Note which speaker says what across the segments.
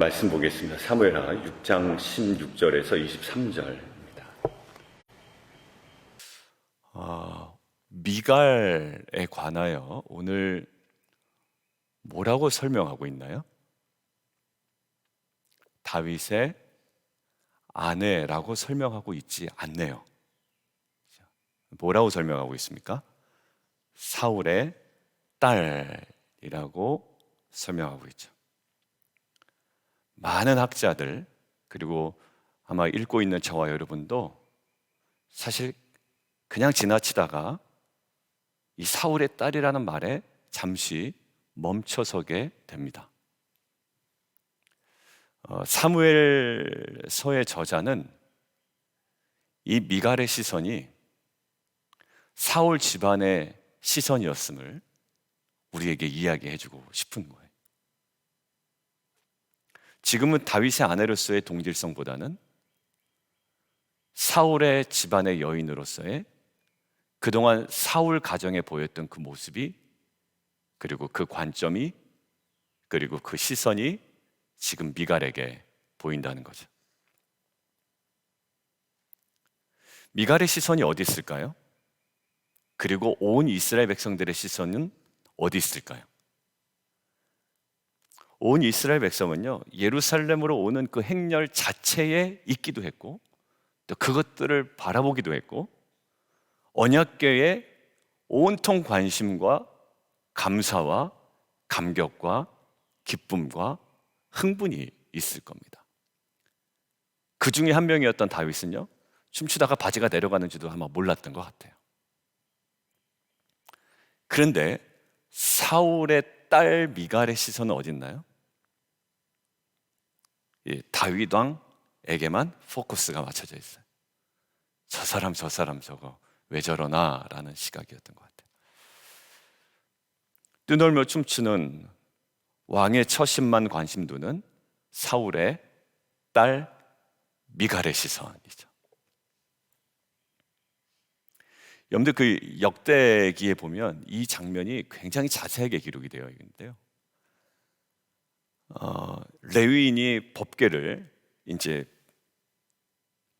Speaker 1: 말씀 보겠습니다. 사무엘하 6장 16절에서 23절입니다.
Speaker 2: 미갈에 관하여 오늘 뭐라고 설명하고 있나요? 다윗의 아내라고 설명하고 있지 않네요. 뭐라고 설명하고 있습니까? 사울의 딸이라고 설명하고 있죠. 많은 학자들, 그리고 아마 읽고 있는 저와 여러분도 사실 그냥 지나치다가 이 사울의 딸이라는 말에 잠시 멈춰서게 됩니다. 사무엘서의 저자는 이 미갈의 시선이 사울 집안의 시선이었음을 우리에게 이야기해주고 싶은 거예요. 지금은 다윗의 아내로서의 동질성보다는 사울의 집안의 여인으로서의 그동안 사울 가정에 보였던 그 모습이, 그리고 그 관점이, 그리고 그 시선이 지금 미갈에게 보인다는 거죠. 미갈의 시선이 어디 있을까요? 그리고 온 이스라엘 백성들의 시선은 어디 있을까요? 온 이스라엘 백성은요, 예루살렘으로 오는 그 행렬 자체에 있기도 했고, 또 그것들을 바라보기도 했고, 언약궤에 온통 관심과 감사와 감격과 기쁨과 흥분이 있을 겁니다. 그 중에 한 명이었던 다윗은요, 춤추다가 바지가 내려가는지도 아마 몰랐던 것 같아요. 그런데 사울의 딸 미갈의 시선은 어디 있나요? 다윗 왕에게만 포커스가 맞춰져 있어요. 저 사람 저거 왜 저러나 라는 시각이었던 것 같아요. 뛰놀며 춤추는 왕의 처신만 관심 두는 사울의 딸 미갈의 시선이죠. 여러분들 그 역대기에 보면 이 장면이 굉장히 자세하게 기록이 되어 있는데요. 레위인이 법궤를 이제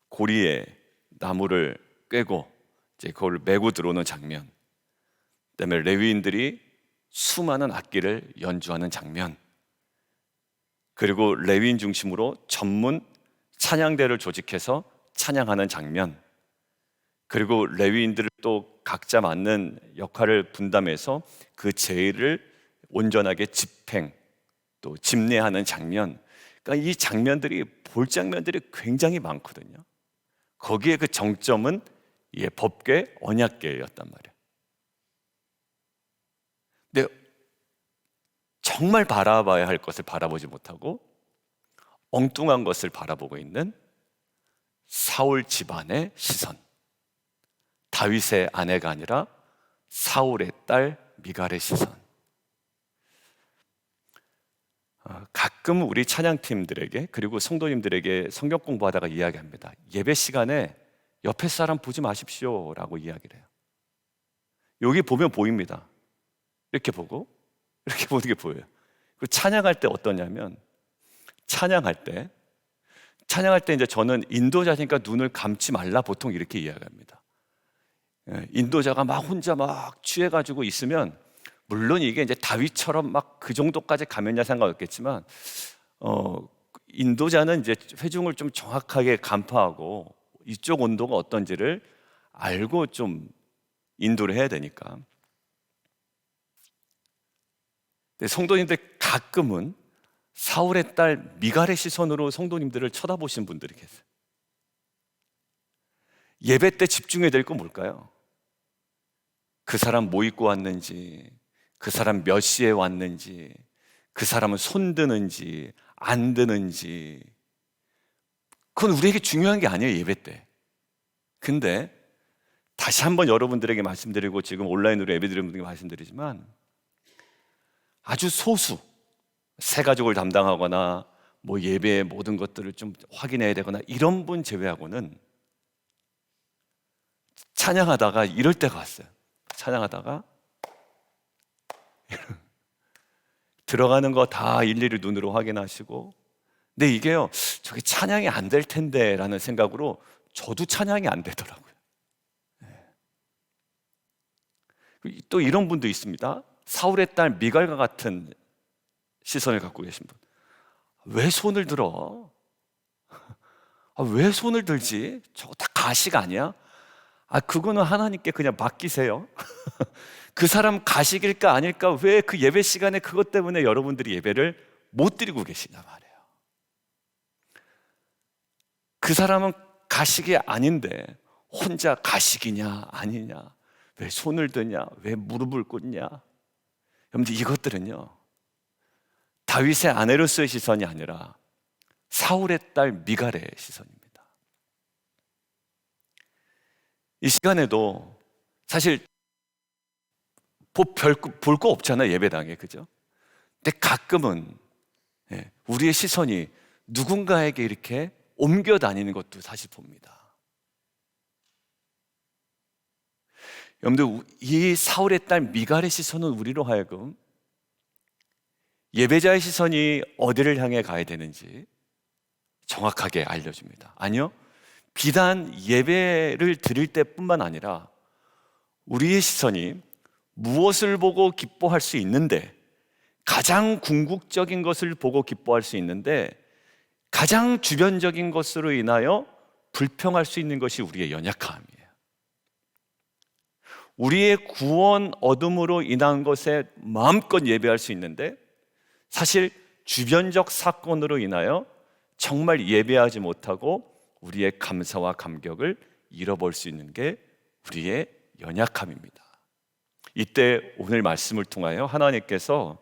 Speaker 2: 고리에 나무를 꿰고 이제 그걸 메고 들어오는 장면, 그다음에 레위인들이 수많은 악기를 연주하는 장면, 그리고 레위인 중심으로 전문 찬양대를 조직해서 찬양하는 장면, 그리고 레위인들을 또 각자 맡는 역할을 분담해서 그 제의를 온전하게 집행, 또 집례하는 장면. 그러니까 이 장면들이, 볼 장면들이 굉장히 많거든요. 거기에 그 정점은 법궤, 언약궤였단 말이에요. 근데 정말 바라봐야 할 것을 바라보지 못하고 엉뚱한 것을 바라보고 있는 사울 집안의 시선, 다윗의 아내가 아니라 사울의 딸 미갈의 시선. 가끔 우리 찬양팀들에게, 그리고 성도님들에게 성경 공부하다가 이야기합니다. 예배 시간에 옆에 사람 보지 마십시오 라고 이야기를 해요. 여기 보면 보입니다. 이렇게 보고 이렇게 보는 게 보여요. 그리고 찬양할 때 어떠냐면, 찬양할 때 이제 저는 인도자니까 눈을 감지 말라 보통 이렇게 이야기합니다. 인도자가 막 혼자 막 취해가지고 있으면, 물론 이게 이제 다윗처럼 막 그 정도까지 가면야 상관없겠지만, 인도자는 이제 회중을 좀 정확하게 간파하고 이쪽 온도가 어떤지를 알고 좀 인도를 해야 되니까. 근데 성도님들 가끔은 사울의 딸 미갈의 시선으로 성도님들을 쳐다보시는 분들이 계세요. 예배 때 집중해야 될 건 뭘까요? 그 사람 뭐 입고 왔는지, 그 사람 몇 시에 왔는지, 그 사람은 손 드는지 안 드는지, 그건 우리에게 중요한 게 아니에요, 예배 때. 근데 다시 한번 여러분들에게 말씀드리고, 지금 온라인으로 예배 드리는 분들에게 말씀드리지만, 아주 소수, 새 가족을 담당하거나 뭐 예배의 모든 것들을 좀 확인해야 되거나 이런 분 제외하고는 찬양하다가 이럴 때가 왔어요. 찬양하다가 들어가는 거 다 일일이 눈으로 확인하시고, 근데 이게요, 저게 찬양이 안 될 텐데 라는 생각으로 저도 찬양이 안 되더라고요. 또 이런 분도 있습니다. 사울의 딸 미갈과 같은 시선을 갖고 계신 분. 왜 손을 들어? 왜 손을 들지? 저거 다 가식 아니야? 그거는 하나님께 그냥 맡기세요. 그 사람 가식일까 아닐까? 왜 그 예배 시간에 그것 때문에 여러분들이 예배를 못 드리고 계시냐 말이에요. 그 사람은 가식이 아닌데 혼자 가식이냐 아니냐, 왜 손을 드냐, 왜 무릎을 꿇냐. 여러분들, 이것들은요, 다윗의 아내로서의 시선이 아니라 사울의 딸 미갈의 시선입니다. 이 시간에도 사실 볼 거 없잖아요, 예배당에. 그죠? 근데 가끔은 우리의 시선이 누군가에게 이렇게 옮겨 다니는 것도 사실 봅니다. 여러분들, 이 사울의 딸 미갈의 시선은 우리로 하여금 예배자의 시선이 어디를 향해 가야 되는지 정확하게 알려줍니다. 아니요, 비단 예배를 드릴 때뿐만 아니라 우리의 시선이 무엇을 보고 기뻐할 수 있는데, 가장 궁극적인 것을 보고 기뻐할 수 있는데 가장 주변적인 것으로 인하여 불평할 수 있는 것이 우리의 연약함이에요. 우리의 구원 얻음으로 인한 것에 마음껏 예배할 수 있는데, 사실 주변적 사건으로 인하여 정말 예배하지 못하고 우리의 감사와 감격을 잃어버릴 수 있는 게 우리의 연약함입니다. 이때 오늘 말씀을 통하여 하나님께서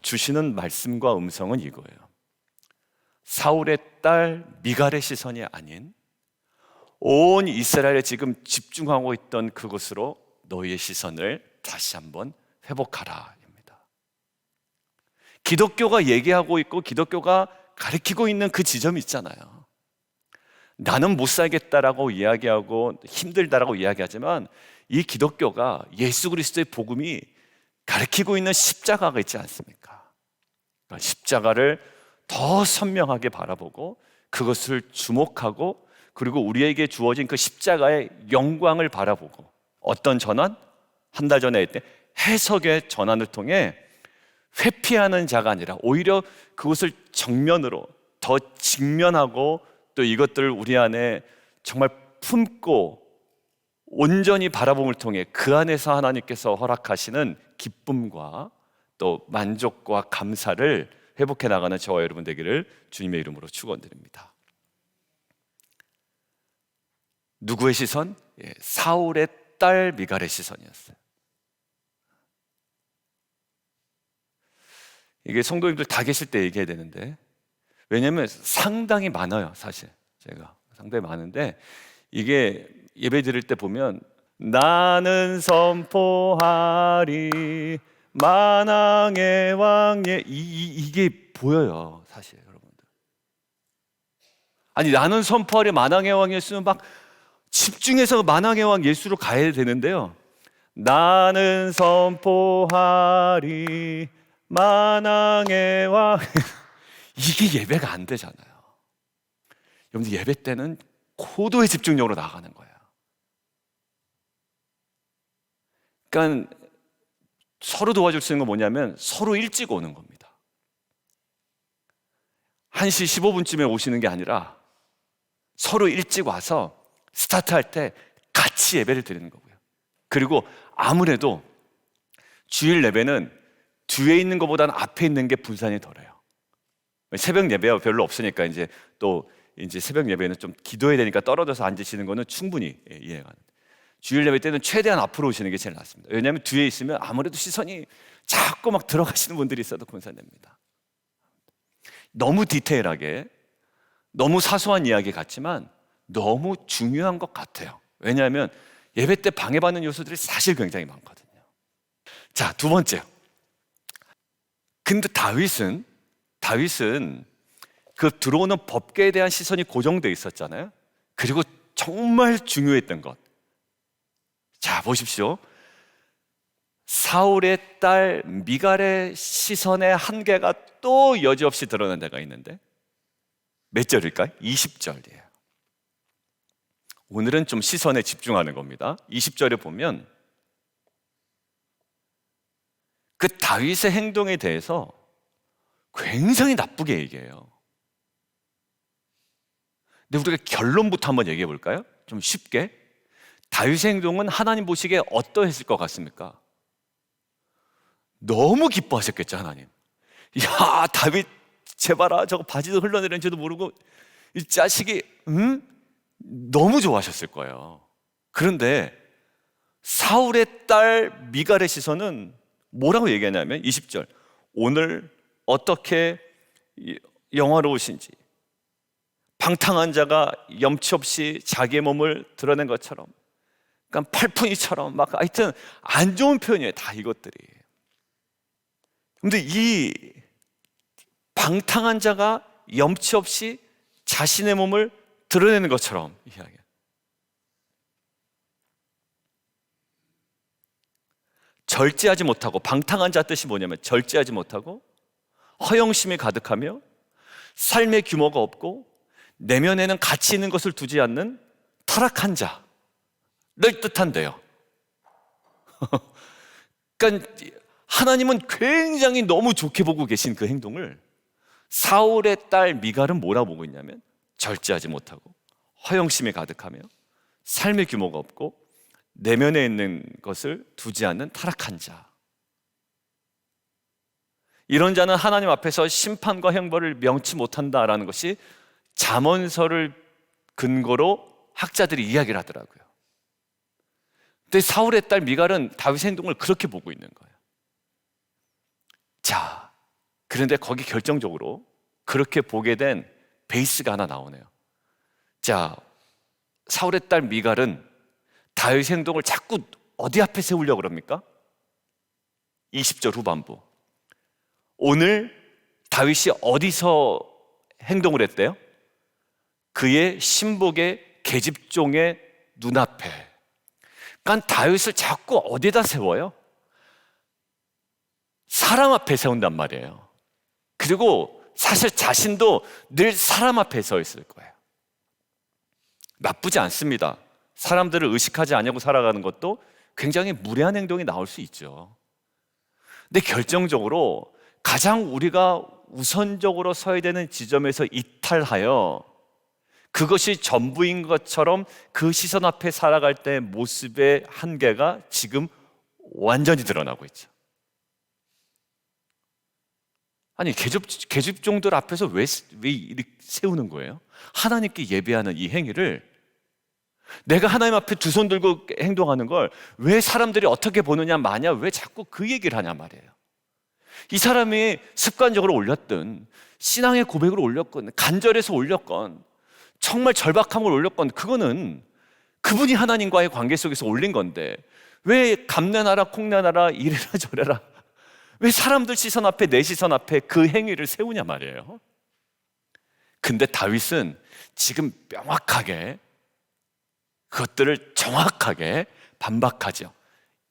Speaker 2: 주시는 말씀과 음성은 이거예요. 사울의 딸 미갈의 시선이 아닌 온 이스라엘에 지금 집중하고 있던 그곳으로 너희의 시선을 다시 한번 회복하라 입니다. 기독교가 얘기하고 있고 기독교가 가르치고 있는 그 지점이 있잖아요. 나는 못 살겠다라고 이야기하고 힘들다라고 이야기하지만, 이 기독교가 예수 그리스도의 복음이 가르치고 있는 십자가가 있지 않습니까? 그러니까 십자가를 더 선명하게 바라보고 그것을 주목하고, 그리고 우리에게 주어진 그 십자가의 영광을 바라보고, 어떤 전환? 한 달 전에 했대 해석의 전환을 통해 회피하는 자가 아니라 오히려 그것을 정면으로 더 직면하고, 또 이것들을 우리 안에 정말 품고 온전히 바라봄을 통해 그 안에서 하나님께서 허락하시는 기쁨과 또 만족과 감사를 회복해 나가는 저와 여러분 되기를 주님의 이름으로 축원드립니다. 누구의 시선? 사울의 딸 미갈의 시선이었어요. 이게 성도님들 다 계실 때 얘기해야 되는데, 왜냐하면 상당히 많아요. 사실 제가 상당히 많은데, 이게 예배 드릴 때 보면 나는 선포하리 만왕의 왕, 이게 보여요. 사실 여러분들, 아니 나는 선포하리 만왕의 왕 예수는 막 집중해서 만왕의 왕 예수로 가야 되는데요, 나는 선포하리 만왕의 왕 이게 예배가 안 되잖아요. 여러분들, 예배 때는 고도의 집중력으로 나가는 거예요. 그러니까 서로 도와줄 수 있는 건 뭐냐면 서로 일찍 오는 겁니다. 1시 15분쯤에 오시는 게 아니라 서로 일찍 와서 스타트할 때 같이 예배를 드리는 거고요. 그리고 아무래도 주일 예배는 뒤에 있는 것보다는 앞에 있는 게 분산이 덜해요. 새벽 예배가 별로 없으니까 이제 새벽 예배는 좀 기도해야 되니까 떨어져서 앉으시는 거는 충분히 이해가 가는. 주일 예배 때는 최대한 앞으로 오시는 게 제일 낫습니다. 왜냐하면 뒤에 있으면 아무래도 시선이 자꾸 막 들어가시는 분들이 있어도 분산됩니다. 너무 디테일하게, 너무 사소한 이야기 같지만 너무 중요한 것 같아요. 왜냐하면 예배 때 방해받는 요소들이 사실 굉장히 많거든요. 자, 두 번째요. 근데 다윗은 그 들어오는 법궤에 대한 시선이 고정되어 있었잖아요. 그리고 정말 중요했던 것, 자 보십시오. 사울의 딸 미갈의 시선의 한계가 또 여지없이 드러난 데가 있는데, 몇 절일까요? 20절이에요. 오늘은 좀 시선에 집중하는 겁니다. 20절에 보면 그 다윗의 행동에 대해서 굉장히 나쁘게 얘기해요. 근데 우리가 결론부터 한번 얘기해 볼까요? 좀 쉽게. 다윗의 행동은 하나님 보시기에 어떠했을 것 같습니까? 너무 기뻐하셨겠죠, 하나님. 야, 다윗 제발아, 저거 바지도 흘러내리는지도 모르고 이 자식이 너무 좋아하셨을 거예요. 그런데 사울의 딸 미갈의 시선은 뭐라고 얘기하냐면 20절, 오늘 어떻게 영화로우신지, 방탕한 자가 염치 없이 자기의 몸을 드러낸 것처럼, 그러니까 팔푼이처럼 막 하여튼 안 좋은 표현이에요, 다 이것들이. 근데 이 방탕한 자가 염치 없이 자신의 몸을 드러내는 것처럼 이야기해요. 절제하지 못하고, 방탕한 자 뜻이 뭐냐면 절제하지 못하고 허영심이 가득하며 삶의 규모가 없고 내면에는 가치 있는 것을 두지 않는 타락한 자를 뜻한대요. 그러니까 하나님은 굉장히 너무 좋게 보고 계신 그 행동을 사울의 딸 미갈은 뭐라고 보고 있냐면 절제하지 못하고 허영심이 가득하며 삶의 규모가 없고 내면에 있는 것을 두지 않는 타락한 자. 이런 자는 하나님 앞에서 심판과 형벌을 명치 못한다라는 것이 잠언서를 근거로 학자들이 이야기를 하더라고요. 근데 사울의 딸 미갈은 다윗의 행동을 그렇게 보고 있는 거예요. 자, 그런데 거기 결정적으로 그렇게 보게 된 베이스가 하나 나오네요. 자, 사울의 딸 미갈은 다윗의 행동을 자꾸 어디 앞에 세우려고 그럽니까? 20절 후반부. 오늘 다윗이 어디서 행동을 했대요? 그의 신복의 계집종의 눈앞에. 그러니까 다윗을 자꾸 어디다 세워요? 사람 앞에 세운단 말이에요. 그리고 사실 자신도 늘 사람 앞에 서 있을 거예요. 나쁘지 않습니다. 사람들을 의식하지 않냐고 살아가는 것도 굉장히 무례한 행동이 나올 수 있죠. 근데 결정적으로 가장 우리가 우선적으로 서야 되는 지점에서 이탈하여 그것이 전부인 것처럼 그 시선 앞에 살아갈 때 모습의 한계가 지금 완전히 드러나고 있죠. 아니, 계집종들 앞에서 왜 이렇게 세우는 거예요? 하나님께 예배하는 이 행위를, 내가 하나님 앞에 두 손 들고 행동하는 걸 왜 사람들이 어떻게 보느냐 마냐, 왜 자꾸 그 얘기를 하냐 말이에요. 이 사람이 습관적으로 올렸든 신앙의 고백으로 올렸건 간절해서 올렸건 정말 절박함을 올렸건 그거는 그분이 하나님과의 관계 속에서 올린 건데 왜 감내나라 콩내나라 이래라 저래라, 왜 사람들 시선 앞에 내 시선 앞에 그 행위를 세우냐 말이에요. 근데 다윗은 지금 명확하게 그것들을 정확하게 반박하죠.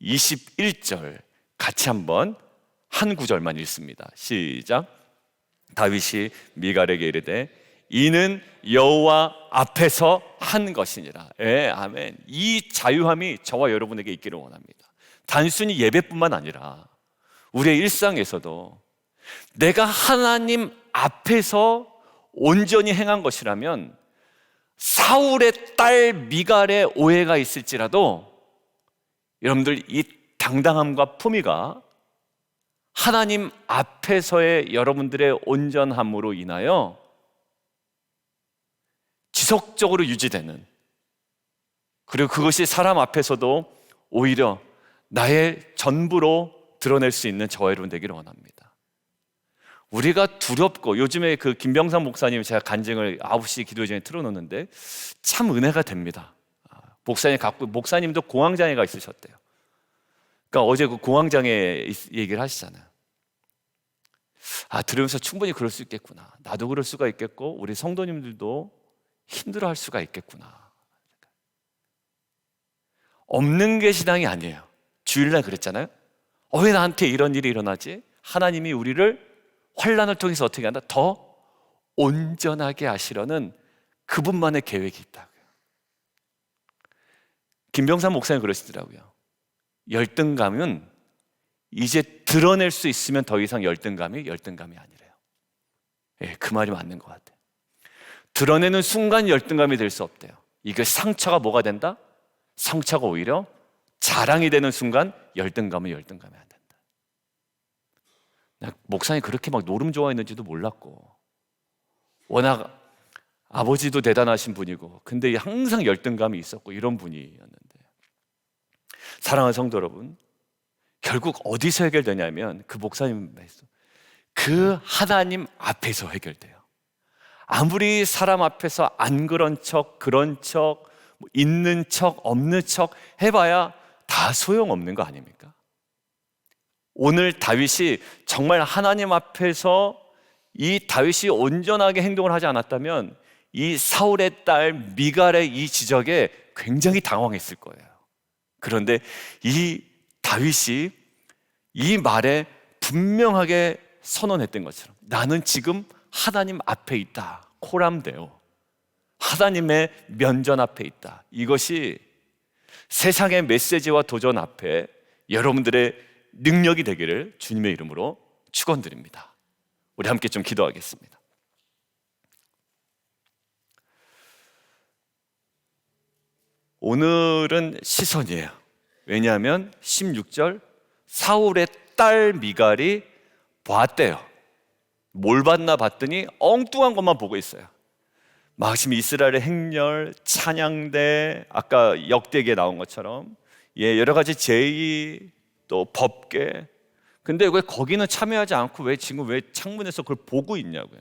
Speaker 2: 21절 같이 한번 한 구절만 읽습니다. 시작. 다윗이 미갈에게 이르되 이는 여호와 앞에서 한 것이니라. 예, 아멘. 이 자유함이 저와 여러분에게 있기를 원합니다. 단순히 예배뿐만 아니라 우리의 일상에서도 내가 하나님 앞에서 온전히 행한 것이라면 사울의 딸 미갈의 오해가 있을지라도 여러분들 이 당당함과 품위가 하나님 앞에서의 여러분들의 온전함으로 인하여 지속적으로 유지되는, 그리고 그것이 사람 앞에서도 오히려 나의 전부로 드러낼 수 있는 저와 여러분 되기를 원합니다. 우리가 두렵고, 요즘에 그 김병삼 목사님 제가 간증을 9시 기도 전에 틀어놓는데 참 은혜가 됩니다. 목사님도 공황장애가 있으셨대요. 그러니까 어제 그 공황장애 얘기를 하시잖아요. 들으면서 충분히 그럴 수 있겠구나, 나도 그럴 수가 있겠고 우리 성도님들도 힘들어할 수가 있겠구나. 없는 게 신앙이 아니에요. 주일날 그랬잖아요. 왜 나한테 이런 일이 일어나지? 하나님이 우리를 환난을 통해서 어떻게 한다? 더 온전하게 하시려는 그분만의 계획이 있다고요. 김병삼 목사님 그러시더라고요. 열등감은 이제 드러낼 수 있으면 더 이상 열등감이 아니래요. 예, 그 말이 맞는 것 같아요. 드러내는 순간 열등감이 될 수 없대요. 이게 상처가 뭐가 된다? 상처가 오히려 자랑이 되는 순간 열등감은 안 된다. 목사님 그렇게 막 노름 좋아했는지도 몰랐고, 워낙 아버지도 대단하신 분이고, 근데 항상 열등감이 있었고 이런 분이었는데, 사랑하는 성도 여러분, 결국 어디서 해결되냐면 그 목사님 말씀, 그 하나님 앞에서 해결돼요. 아무리 사람 앞에서 안 그런 척, 그런 척, 있는 척, 없는 척 해봐야 다 소용없는 거 아닙니까? 오늘 다윗이 정말 하나님 앞에서 이 다윗이 온전하게 행동을 하지 않았다면 이 사울의 딸 미갈의 이 지적에 굉장히 당황했을 거예요. 그런데 이 다윗이 이 말에 분명하게 선언했던 것처럼 나는 지금 하나님 앞에 있다. 코람데오. 하나님의 면전 앞에 있다. 이것이 세상의 메시지와 도전 앞에 여러분들의 능력이 되기를 주님의 이름으로 축원드립니다. 우리 함께 좀 기도하겠습니다. 오늘은 시선이에요. 왜냐하면 16절 사울의 딸 미갈이 봤대요. 뭘 봤나 봤더니 엉뚱한 것만 보고 있어요. 마침 이스라엘의 행렬, 찬양대, 아까 역대기에 나온 것처럼 여러 가지 제의, 또 법궤. 근데 왜 거기는 참여하지 않고 왜 지금 왜 창문에서 그걸 보고 있냐고요.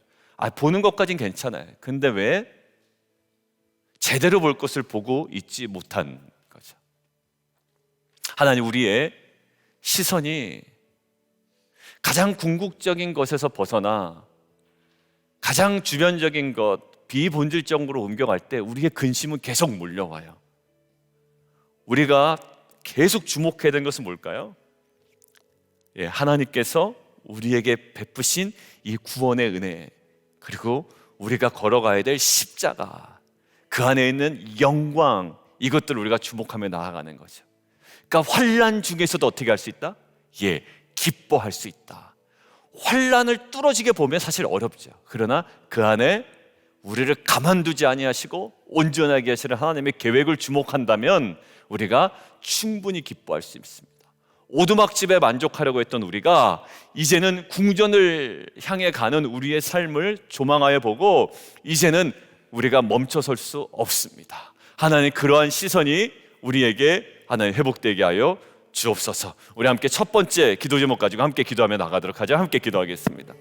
Speaker 2: 보는 것까진 괜찮아요. 근데 왜 제대로 볼 것을 보고 있지 못한 거죠. 하나님, 우리의 시선이 가장 궁극적인 것에서 벗어나 가장 주변적인 것, 비본질적으로 옮겨갈 때 우리의 근심은 계속 몰려와요. 우리가 계속 주목해야 되는 것은 뭘까요? 하나님께서 우리에게 베푸신 이 구원의 은혜, 그리고 우리가 걸어가야 될 십자가, 그 안에 있는 영광, 이것들을 우리가 주목하며 나아가는 거죠. 그러니까 환난 중에서도 어떻게 할 수 있다? 기뻐할 수 있다. 환난을 뚫어지게 보면 사실 어렵죠. 그러나 그 안에 우리를 가만두지 아니하시고 온전하게 하시는 하나님의 계획을 주목한다면 우리가 충분히 기뻐할 수 있습니다. 오두막집에 만족하려고 했던 우리가 이제는 궁전을 향해 가는 우리의 삶을 조망하여 보고 이제는 우리가 멈춰설 수 없습니다. 하나님, 그러한 시선이 우리에게 하나님 회복되게 하여 주옵소서. 우리 함께 첫 번째 기도 제목 가지고 함께 기도하며 나가도록 하죠. 함께 기도하겠습니다.